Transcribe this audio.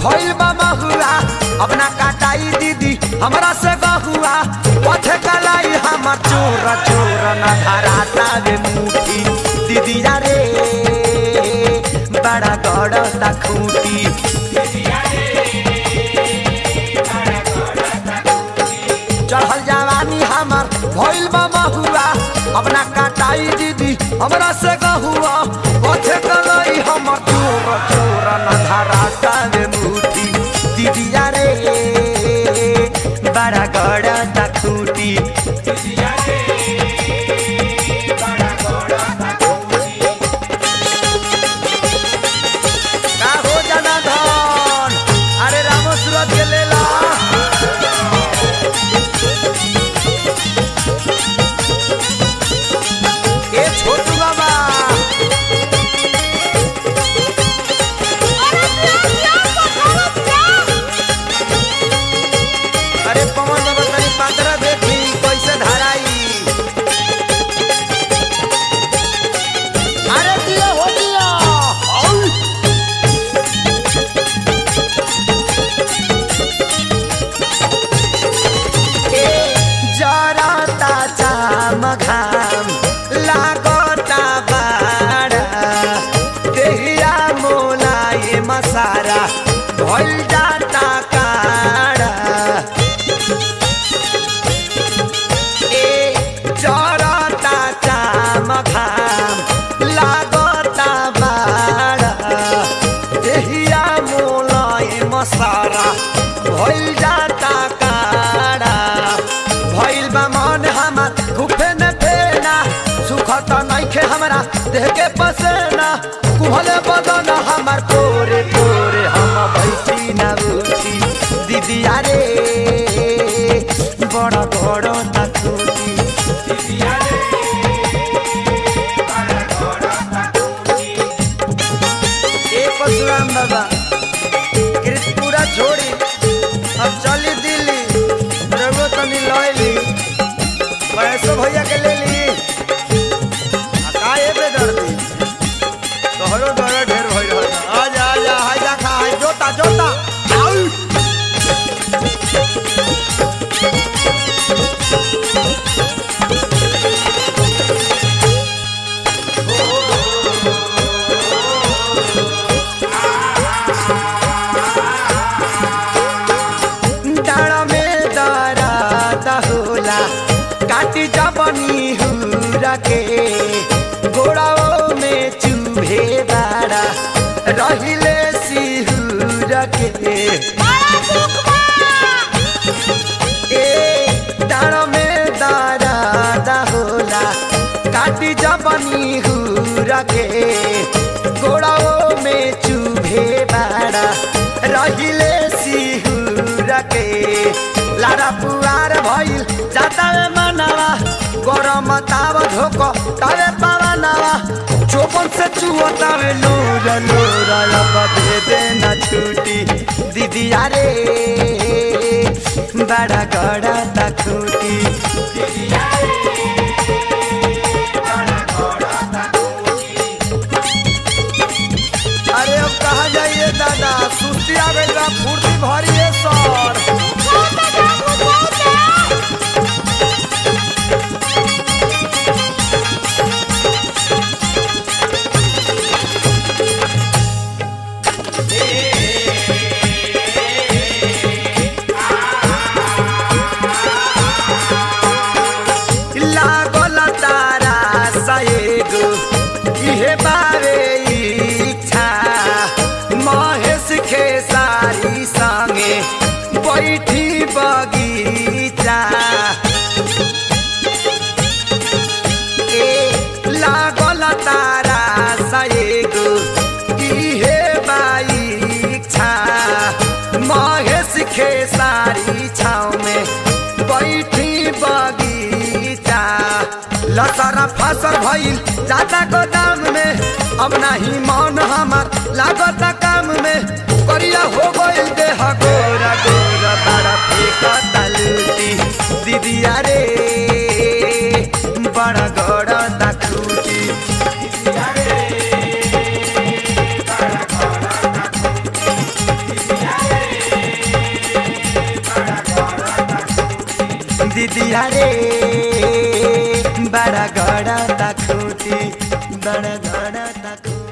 भइल बा महुआ अपना काटाई दीदी हमरा से गहुआ पथे कलाई हमर चोर चोर न धराता रे मुठी दीदी रे बड़ा गड़ता खूटी चढ़ल जवानी हमर भइल बा महुआ अपना काटाई दीदी हमरा से गहुआ पथे कलाई हमर चोर चोर न धराता रे मुठी दीदी रे बड़ा गड़ता खूटी का हो जाना धन अरे रामो सूरत के लेला ए छोटू बाबा अरे पवन बाबा तनी पात्र देखी कैसे धराई अरे दिया हो दिया औ ए जराता चाम घाम लागता बाड़ा देहिया मोलाए मसारा भइल जाता काड़ा चरता चाम घाम लागता बाड़ा देहिया मोलाई मसारा भइल जाता काड़ा भइल बा मन हमर घुफे न फेना सुखत नइखे हमरा देह के पसेना कुहले बदन हमर तोरे तोरे हम बैठी ना उठी दीदी रे बड़ा बड़ा तकूटी परशुराम बाबा पूरा छोड़ी अब चली दिल्ली रघु तनी लैली वैसो भैया के ले ली काहे बेदर्दी तोहरो डर ढेर भइल रहल आजा आजा हाजा खा जोता जोता आउ काटी जबनी हुरा के गोड़ाओ में चूहे बाड़ा रहिले सिहुरा के ए डाँड में दरादा होला काटी जबनी हुरा के गोड़ाओ में चूहे बाड़ा रहिले सिहुरा के लारा पुआर भइल जाता मनवा गरम ताव धोको तावे पावनवा चोपन से चुवतावे लोर लोर अब दे देना छुट्टी दीदी रे बड़ा गड़ा तखूटी अरे अब कहा जाइए दादा सुस्ती आ गई बा फुर्ती भरिए सर लागल तारा सएगो इहे बारे इच्छा महेश खेसारी संगे बैठी बगीचा ए लागल तारा सएगो इहे बाइच्छा महेश खेसारी छाव में बैठी बगीचा लसरा फसल भइल जाता गोदाम में अब नहीं मन हमार लागत काम में करिया हो गइल देह गोरा गोरा बड़ा फेंकता लूटी दीदी रे बड़ा गड़ा खूटी दीदिया रे बड़ा गड़ा तखूटी बड़ा गड़ा तखूटी।